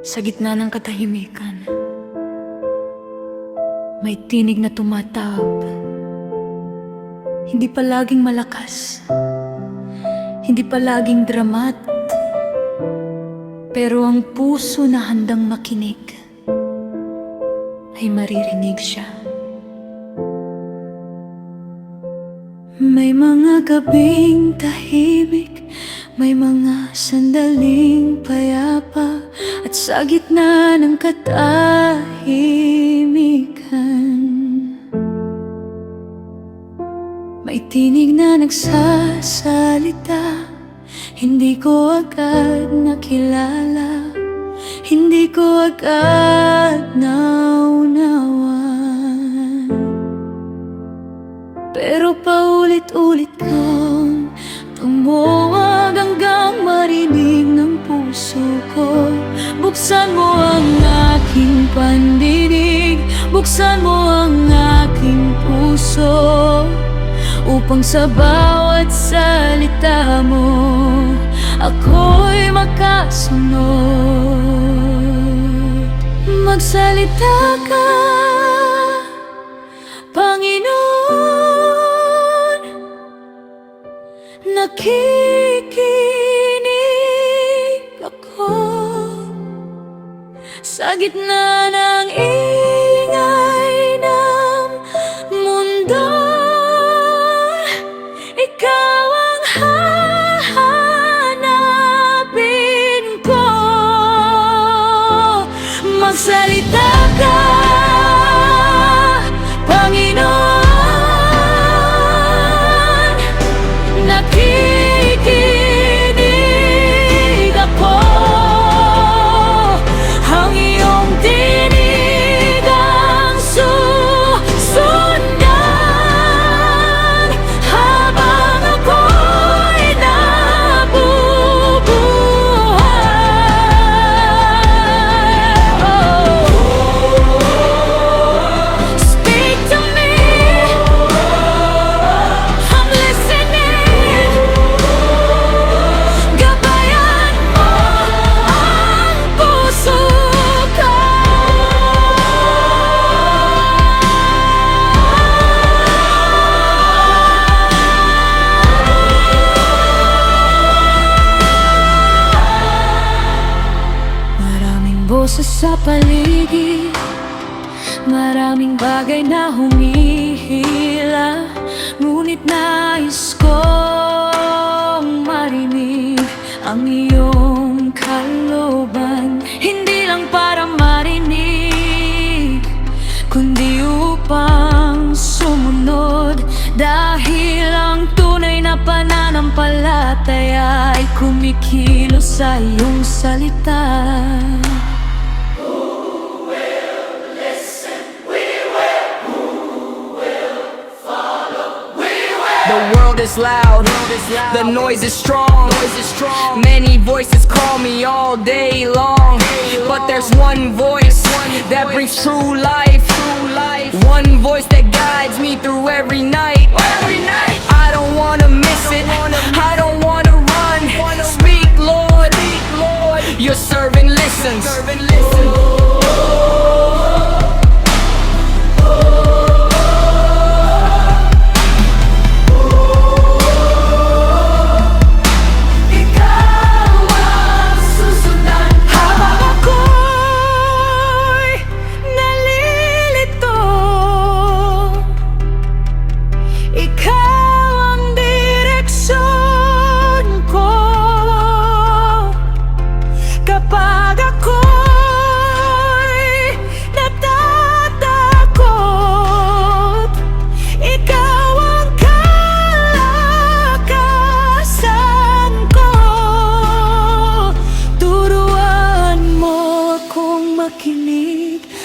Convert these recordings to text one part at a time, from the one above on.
Sa gitna ng katahimikan, may tinig na tumatawag. Hindi palaging malakas, hindi palaging dramat, pero ang puso na handang makinig ay maririnig siya. May mga gabing tahimik, may mga sandaling payapa, at sa gitna ng katahimikan, may tinig na nagsasalita. Hindi ko agad nakilala, hindi ko agad naunawan, pero paulit-ulit kong tumuwag hanggang marinig ng puso ko. Buksan mo ang aking pandinig, buksan mo ang aking puso, upang sa bawat salita mo ako'y makasunod. Magsalita ka, Panginoon, nakikinig ako. Sa gitna ng ingay ng mundo, ikaw ang hahanapin ko. Magsalita ka, Panginoon, nakikinig ako. Ang iyong tinig ang susundan habang ako'y nabubuhay. Speak to me, I'm listening. Gabayan mo ang puso ko. Maraming boses sa paligid, maraming bagay na humihila, ngunit nais kong marinig ang iyong kalooban. Hindi lang para marinig, kundi upang sumunod, dahil ang tunay na pananampalataya ay kumikilos sa iyong salita. The world is loud, the noise is strong. Many voices call me all day long, but there's one voice that brings true life. One voice that guides me through every night. I don't wanna miss it, I don't wanna run. Speak, Lord, your servant listens.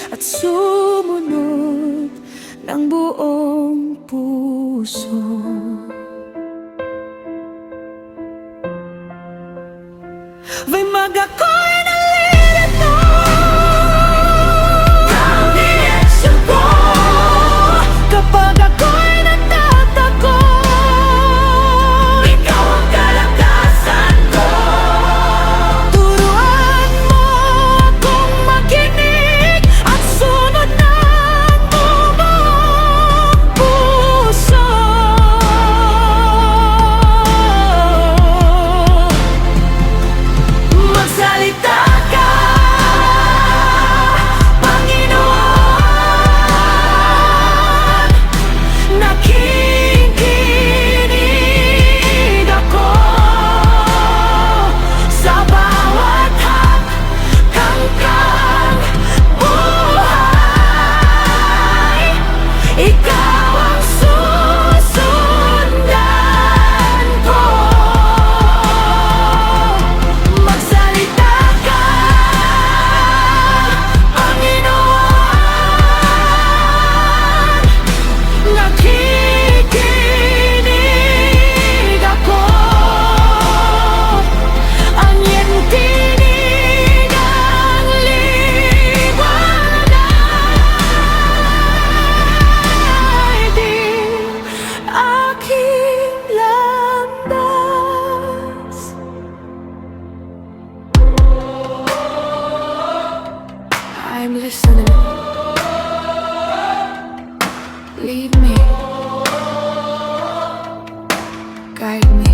At sumunod ng buong puso. May magako'y nalilito ang direksyon ko kapag ako'y natatakot. Ikaw ang kalakasan ko. Turuan mo ako listening. Lead me, guide me.